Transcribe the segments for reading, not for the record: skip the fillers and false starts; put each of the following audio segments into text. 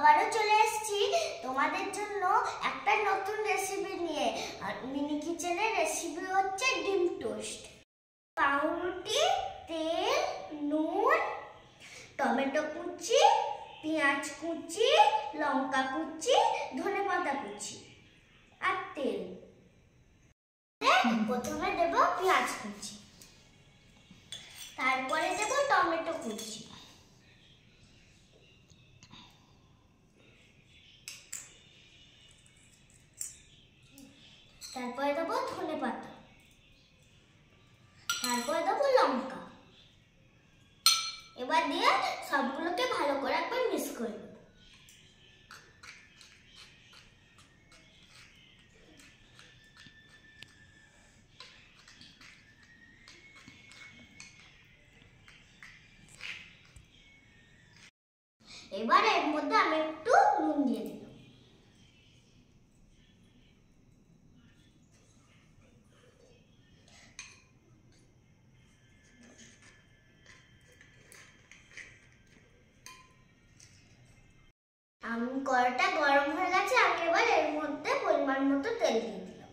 আবারও চলে এসেছি তোমাদের জন্য একটা নতুন রেসিপি নিয়ে। আর মিনি কিচেনের রেসিপি হচ্ছে ডিম টোস্ট। পাউরুটি, তেল, নুন, টমেটো কুচি, পেঁয়াজ কুচি, লঙ্কা কুচি, ধনেপাতা কুচি আর তেল। প্রথমে দেব পেঁয়াজ কুচি, তারপরে দেব টমেটো কুচি, তারপরে দেবো ধনেপাতা, তারপরে দেবো লঙ্কা। এবার দিয়ে সবগুলোকে ভালো করে একবার মিক্স করে দেবো। এবার এর মধ্যে আমি একটু নুন দিয়ে দিলাম। কড়াইটা গরম হয়ে গেছে, আমি এবার এর মধ্যে পরিমাণ মতো তেল দিয়ে দিলাম।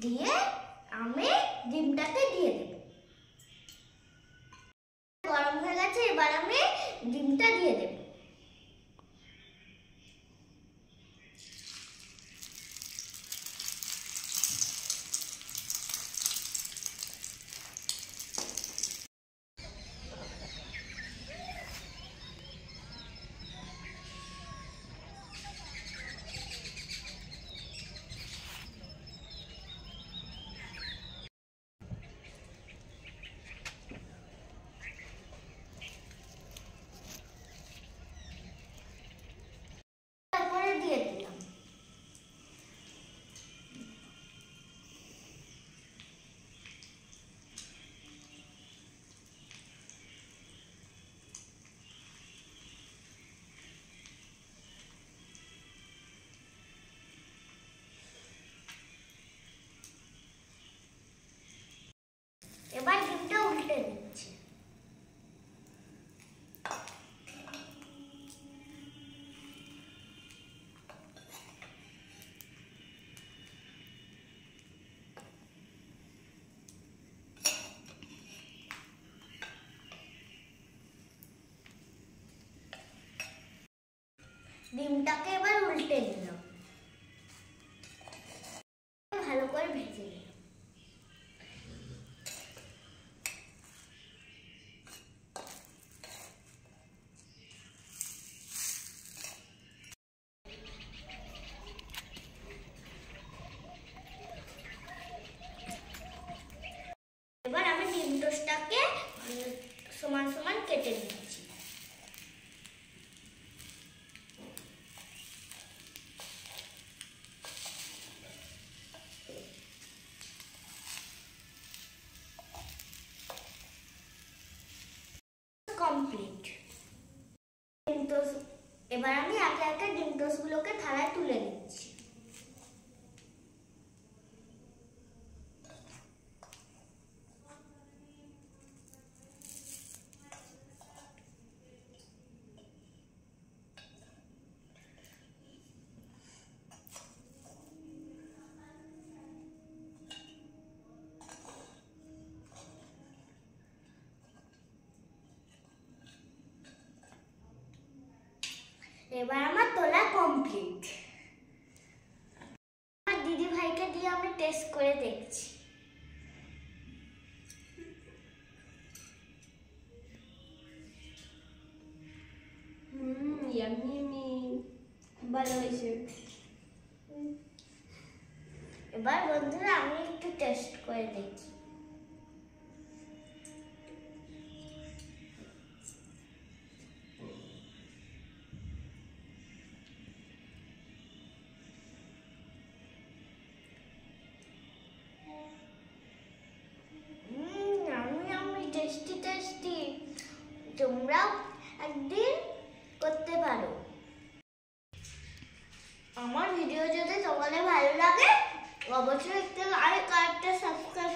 দিয়ে আমি ডিমটাকে দিয়ে দেব। গরম হয়ে গেছে, এবার আমি ডিমটা দিয়ে দেব। এবার ডিমটা উল্টে দিচ্ছি। ডিমটাকে এবার উল্টে দিলাম, ভালো করে ভেজে নিলাম। এবার আমি ডিম টোস্টটাকে সমান সমান কেটে নিচ্ছি। কমপ্লিট। ডিম টোস্ট এবার আমি একে একে ডিম টোস্টগুলোকে থালায় তুলে নিচ্ছি। এবার আমার তোলা কমপ্লিট। আমার দিদি ভাইকে দিয়ে আমি টেস্ট করে দেখছি। ইয়ামি ভালো হয়েছে। এবার বন্ধুরা আমি একটু টেস্ট করে দেখি। টেস্টি। তোমরাও একদিন করতে পারো। আমার ভিডিও যদি তোমাদের ভালো লাগে অবশ্যই একটা লাইক আর একটা সাবস্ক্রাইব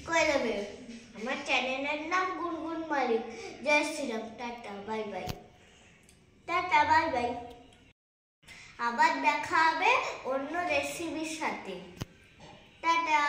করে দেবে। আমার চ্যানেলের নাম গুনগুন মালিক। জয় Shriram. Tata bye bye. Tata bye bye. আবার দেখা হবে অন্য রেসিপির সাথে। টাটা।